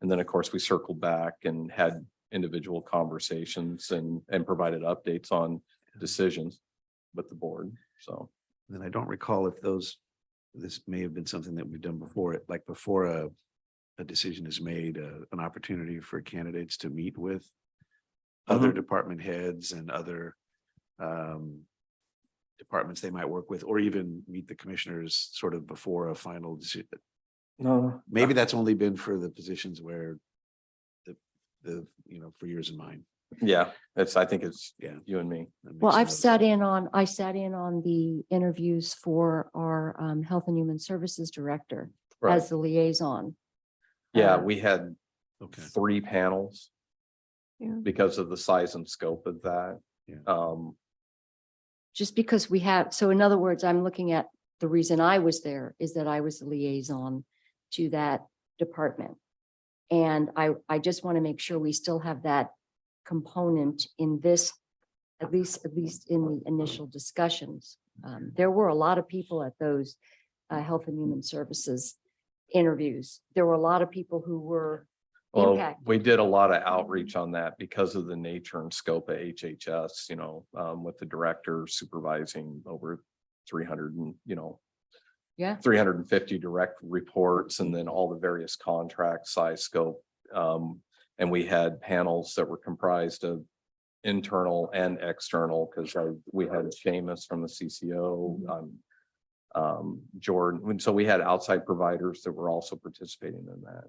E: then of course we circled back and had individual conversations and provided updates on decisions with the board. So.
F: And I don't recall if this may have been something that we've done before, like before a decision is made, an opportunity for candidates to meet with other department heads and other departments they might work with, or even meet the commissioners sort of before a final decision.
E: No,
F: Maybe that's only been for the positions where for yours and mine.
E: yeah, I think it's
F: Yeah.
E: you and me.
F: That makes
B: Well, I
F: sense.
B: sat in on the interviews for our Health and Human Services Director
E: Right.
B: as the liaison.
E: Yeah, we had
F: Okay.
E: 3 panels.
A: Yeah.
E: Because of the size and scope of that.
F: Yeah.
B: Just because we have, so in other words, I'm looking at the reason I was there is that I was the liaison to that department. And I just want to make sure we still have that component in this, at least in the initial discussions. There were a lot of people at those Health and Human Services interviews. There were a lot of people who were
E: Well,
B: impacted.
E: we did a lot of outreach on that because of the nature and scope of HHS, with the director supervising over 300 and,
B: Yeah.
E: 350 direct reports and then all the various contracts, size, scope. And we had panels that were comprised of internal and external, because we had Seamus from the CCO, Jordan, and so we had outside providers that were also participating in that.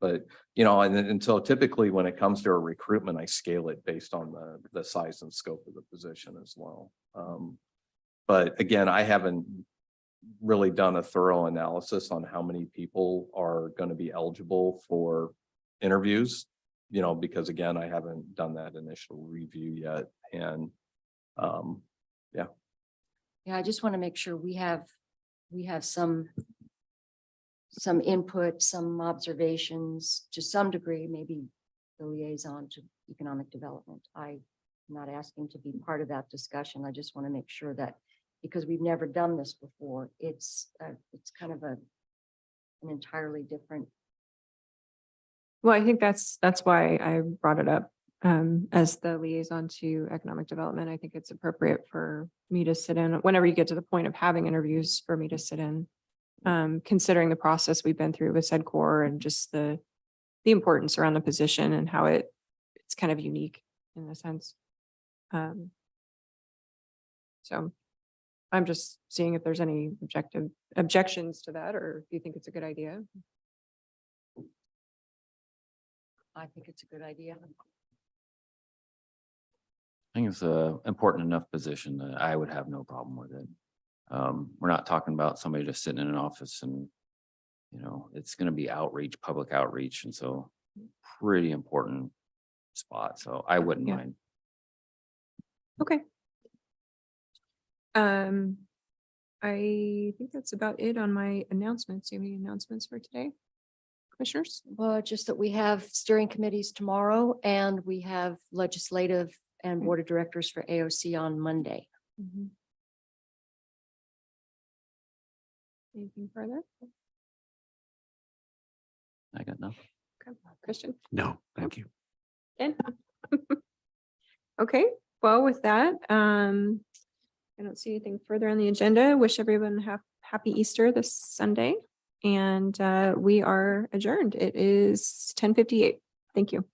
E: But, and so typically when it comes to a recruitment, I scale it based on the size and scope of the position as well. But again, I haven't really done a thorough analysis on how many people are going to be eligible for interviews, because again, I haven't done that initial review yet. And,
B: Yeah, I just want to make sure we have some input, some observations to some degree, maybe the liaison to economic development. I'm not asking to be part of that discussion. I just want to make sure that, because we've never done this before, it's kind of an entirely different.
A: Well, I think that's why I brought it up as the liaison to economic development. I think it's appropriate for me to sit in whenever you get to the point of having interviews, for me to sit in, considering the process we've been through with SEDCOR and just the importance around the position and how it's kind of unique in a sense. So I'm just seeing if there's any objections to that, or if you think it's a good idea.
B: I think it's a good idea.
C: I think it's a important enough position that I would have no problem with it. We're not talking about somebody just sitting in an office and, it's going to be outreach, public outreach. And so pretty important spot. So I wouldn't
A: Yeah.
C: mind.
A: Okay. I think that's about it on my announcements. Do you have any announcements for today, commissioners?
B: Well, just that we have steering committees tomorrow and we have legislative and board of directors for AOC on Monday.
A: Anything further?
C: I got nothing.
A: Okay. Christian?
F: No, thank you.
A: Ken? Okay, well, with that, I don't see anything further on the agenda. Wish everyone happy Easter this Sunday. And we are adjourned. It is 10:58. Thank you.